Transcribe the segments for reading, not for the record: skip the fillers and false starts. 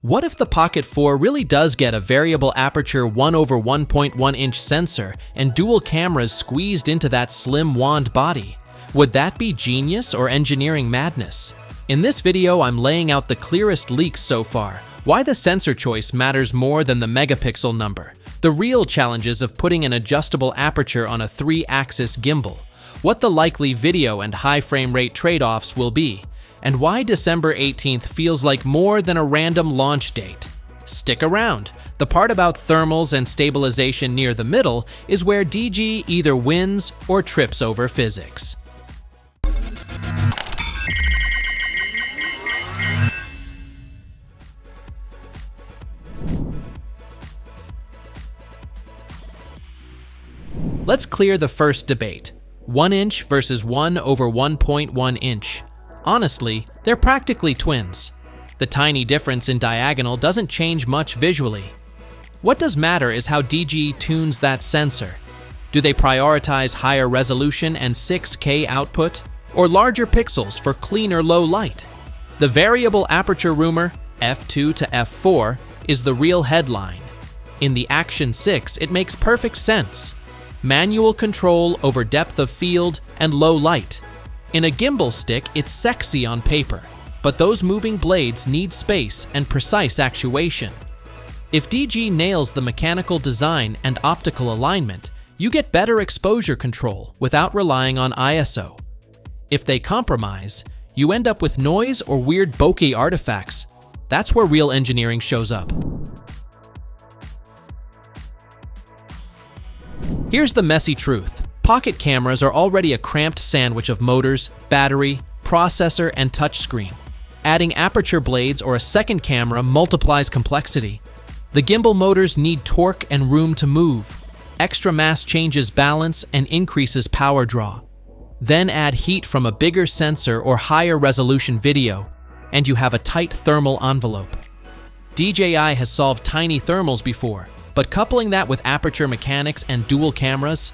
What if the Pocket 4 really does get a variable aperture 1/1.1-inch sensor and dual cameras squeezed into that slim wand body? Would that be genius or engineering madness? In this video, I'm laying out the clearest leaks so far, why the sensor choice matters more than the megapixel number, the real challenges of putting an adjustable aperture on a 3-axis gimbal, what the likely video and high frame rate trade-offs will be, and why December 18th feels like more than a random launch date. Stick around. The part about thermals and stabilization near the middle is where DJI either wins or trips over physics. Let's clear the first debate. 1 inch versus 1/1.1 inch. Honestly, they're practically twins. The tiny difference in diagonal doesn't change much visually. What does matter is how DJI tunes that sensor. Do they prioritize higher resolution and 6K output, or larger pixels for cleaner low light? The variable aperture rumor, f2 to f4, is the real headline. In the Action 6, it makes perfect sense. Manual control over depth of field and low light. In a gimbal stick, it's sexy on paper, but those moving blades need space and precise actuation. If DJI nails the mechanical design and optical alignment, you get better exposure control without relying on ISO. If they compromise, you end up with noise or weird bokeh artifacts. That's where real engineering shows up. Here's the messy truth. Pocket cameras are already a cramped sandwich of motors, battery, processor, and touchscreen. Adding aperture blades or a second camera multiplies complexity. The gimbal motors need torque and room to move. Extra mass changes balance and increases power draw. Then add heat from a bigger sensor or higher resolution video, and you have a tight thermal envelope. DJI has solved tiny thermals before, but coupling that with aperture mechanics and dual cameras,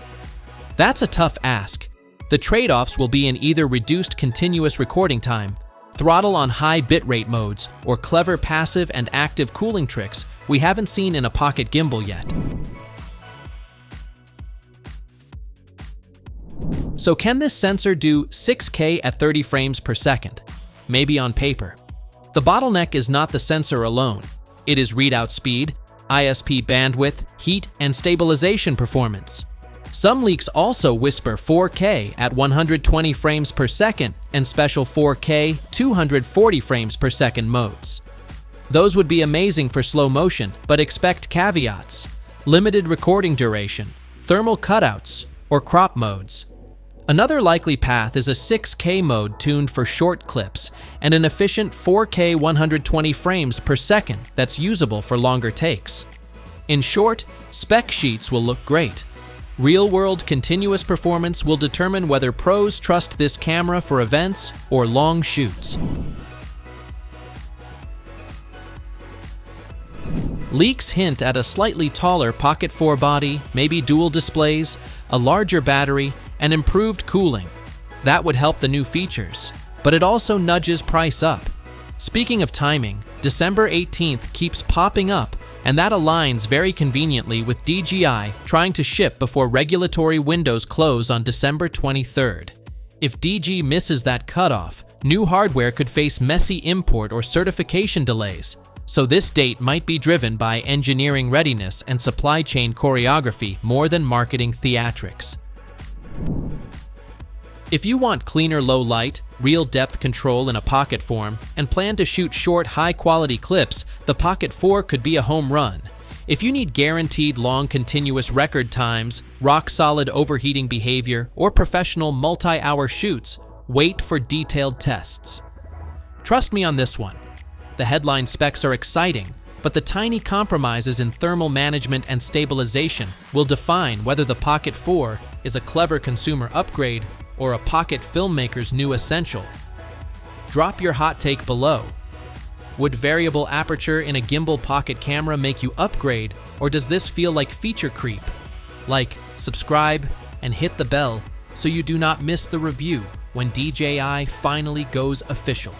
that's a tough ask. The trade-offs will be in either reduced continuous recording time, throttle on high bitrate modes, or clever passive and active cooling tricks we haven't seen in a pocket gimbal yet. So can this sensor do 6K at 30 frames per second? Maybe on paper. The bottleneck is not the sensor alone. It is readout speed, ISP bandwidth, heat, and stabilization performance. Some leaks also whisper 4K at 120 frames per second and special 4K 240 frames per second modes. Those would be amazing for slow motion, but expect caveats: limited recording duration, thermal cutouts, or crop modes. Another likely path is a 6K mode tuned for short clips and an efficient 4K 120 frames per second that's usable for longer takes. In short, spec sheets will look great. Real-world continuous performance will determine whether pros trust this camera for events or long shoots. Leaks hint at a slightly taller Pocket 4 body, maybe dual displays, a larger battery, and improved cooling. That would help the new features, but it also nudges price up. Speaking of timing, December 18th keeps popping up, and that aligns very conveniently with DJI trying to ship before regulatory windows close on December 23rd. If DJI misses that cutoff, new hardware could face messy import or certification delays, so this date might be driven by engineering readiness and supply chain choreography more than marketing theatrics. If you want cleaner low light, real depth control in a pocket form, and plan to shoot short, high-quality clips, the Pocket 4 could be a home run. If you need guaranteed long continuous record times, rock-solid overheating behavior, or professional multi-hour shoots, wait for detailed tests. Trust me on this one. The headline specs are exciting, but the tiny compromises in thermal management and stabilization will define whether the Pocket 4 is a clever consumer upgrade or a pocket filmmaker's new essential. Drop your hot take below. Would variable aperture in a gimbal pocket camera make you upgrade, or does this feel like feature creep? Like, subscribe, and hit the bell so you do not miss the review when DJI finally goes official.